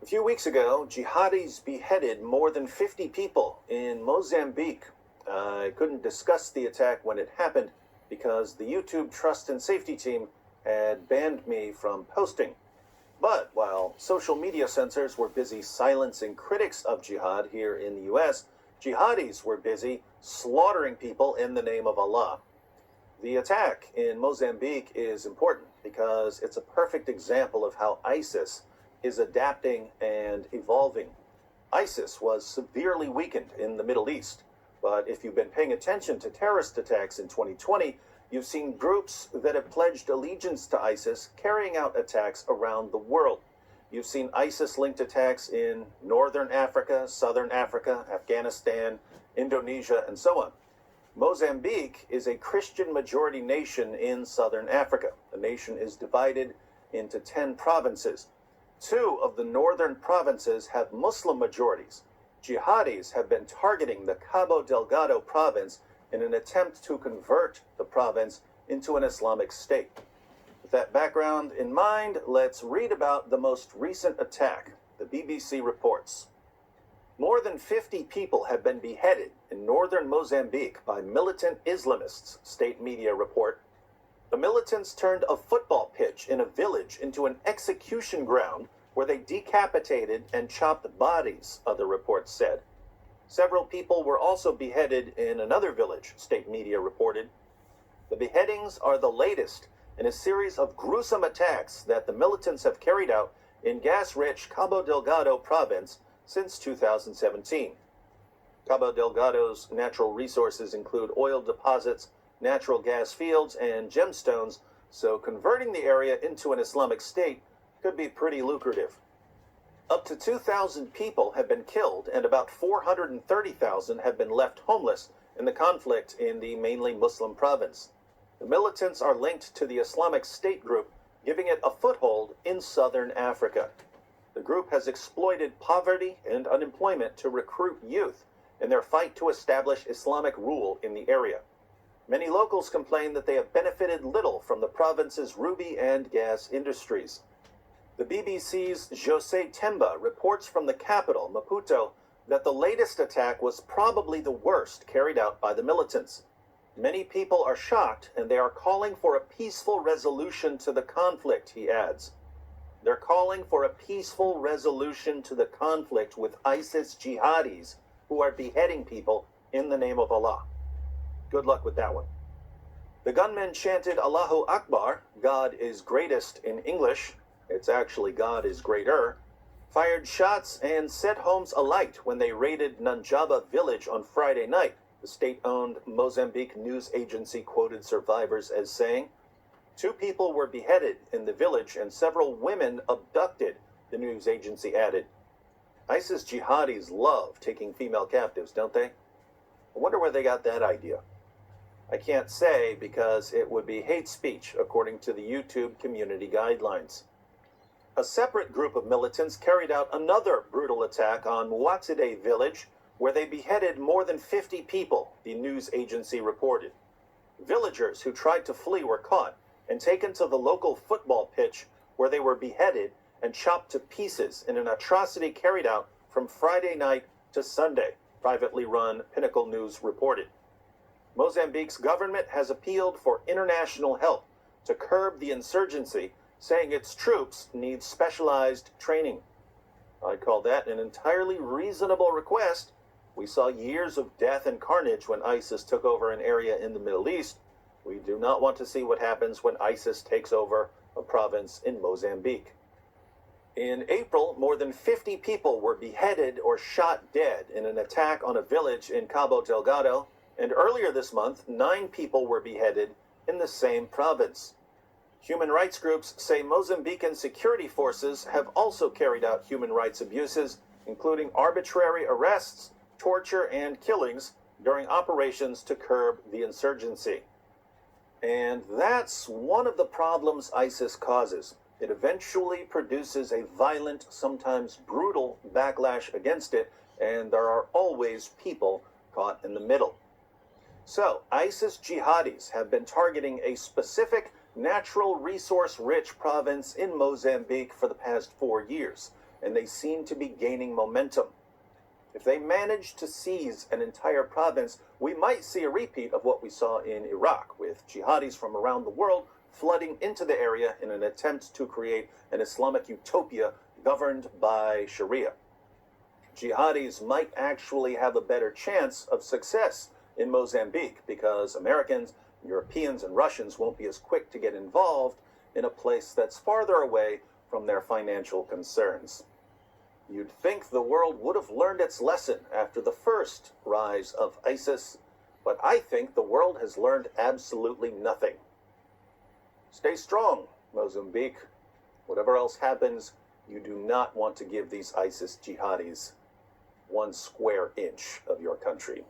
A few weeks ago, jihadis beheaded more than 50 people in Mozambique. I couldn't discuss the attack when it happened because the YouTube Trust and Safety team had banned me from posting. But while social media censors were busy silencing critics of jihad here in the US, jihadis were busy slaughtering people in the name of Allah. The attack in Mozambique is important because it's a perfect example of how ISIS is adapting and evolving. ISIS was severely weakened in the Middle East, but if you've been paying attention to terrorist attacks in 2020, you've seen groups that have pledged allegiance to ISIS carrying out attacks around the world. You've seen ISIS-linked attacks in Northern Africa, Southern Africa, Afghanistan, Indonesia, and so on. Mozambique is a Christian-majority nation in Southern Africa. The nation is divided into 10 provinces. 2 of the northern provinces have Muslim majorities. Jihadis have been targeting the Cabo Delgado province in an attempt to convert the province into an Islamic state. With that background in mind, let's read about the most recent attack. The BBC reports. More than 50 people have been beheaded in northern Mozambique by militant Islamists, state media report. The militants turned a football pitch in a village into an execution ground where they decapitated and chopped bodies, other reports said. Several people were also beheaded in another village, state media reported. The beheadings are the latest in a series of gruesome attacks that the militants have carried out in gas-rich Cabo Delgado province since 2017. Cabo Delgado's natural resources include oil deposits, natural gas fields, and gemstones, so converting the area into an Islamic state could be pretty lucrative. Up to 2,000 people have been killed and about 430,000 have been left homeless in the conflict in the mainly Muslim province. The militants are linked to the Islamic State group, giving it a foothold in southern Africa. The group has exploited poverty and unemployment to recruit youth in their fight to establish Islamic rule in the area. Many locals complain that they have benefited little from the province's ruby and gas industries. The BBC's José Temba reports from the capital, Maputo, that the latest attack was probably the worst carried out by the militants. Many people are shocked and they are calling for a peaceful resolution to the conflict, he adds. They're calling for a peaceful resolution to the conflict with ISIS jihadis who are beheading people in the name of Allah. Good luck with that one. The gunmen chanted Allahu Akbar, God is greatest in English, it's actually God is greater, fired shots and set homes alight when they raided Nanjaba village on Friday night, the state-owned Mozambique news agency quoted survivors as saying. 2 people were beheaded in the village and several women abducted, the news agency added. ISIS jihadis love taking female captives, don't they? I wonder where they got that idea. I can't say because it would be hate speech according to the YouTube community guidelines. A separate group of militants carried out another brutal attack on Muatide village where they beheaded more than 50 people, the news agency reported. Villagers who tried to flee were caught and taken to the local football pitch where they were beheaded and chopped to pieces in an atrocity carried out from Friday night to Sunday, privately run Pinnacle News reported. Mozambique's government has appealed for international help to curb the insurgency, saying its troops need specialized training. I'd call that an entirely reasonable request. We saw years of death and carnage when ISIS took over an area in the Middle East. We do not want to see what happens when ISIS takes over a province in Mozambique. In April, more than 50 people were beheaded or shot dead in an attack on a village in Cabo Delgado, and earlier this month, 9 people were beheaded in the same province. Human rights groups say Mozambican security forces have also carried out human rights abuses, including arbitrary arrests, torture, and killings during operations to curb the insurgency. And that's one of the problems ISIS causes. It eventually produces a violent, sometimes brutal backlash against it, and there are always people caught in the middle. So, ISIS jihadis have been targeting a specific natural resource-rich province in Mozambique for the past 4 years. and they seem to be gaining momentum. If they manage to seize an entire province, we might see a repeat of what we saw in Iraq, with jihadis from around the world flooding into the area in an attempt to create an Islamic utopia governed by Sharia. Jihadis might actually have a better chance of success in Mozambique because Americans, Europeans, and Russians won't be as quick to get involved in a place that's farther away from their financial concerns. You'd think the world would have learned its lesson after the first rise of ISIS, but I think the world has learned absolutely nothing. Stay strong, Mozambique. Whatever else happens, you do not want to give these ISIS jihadis 1 square inch of your country.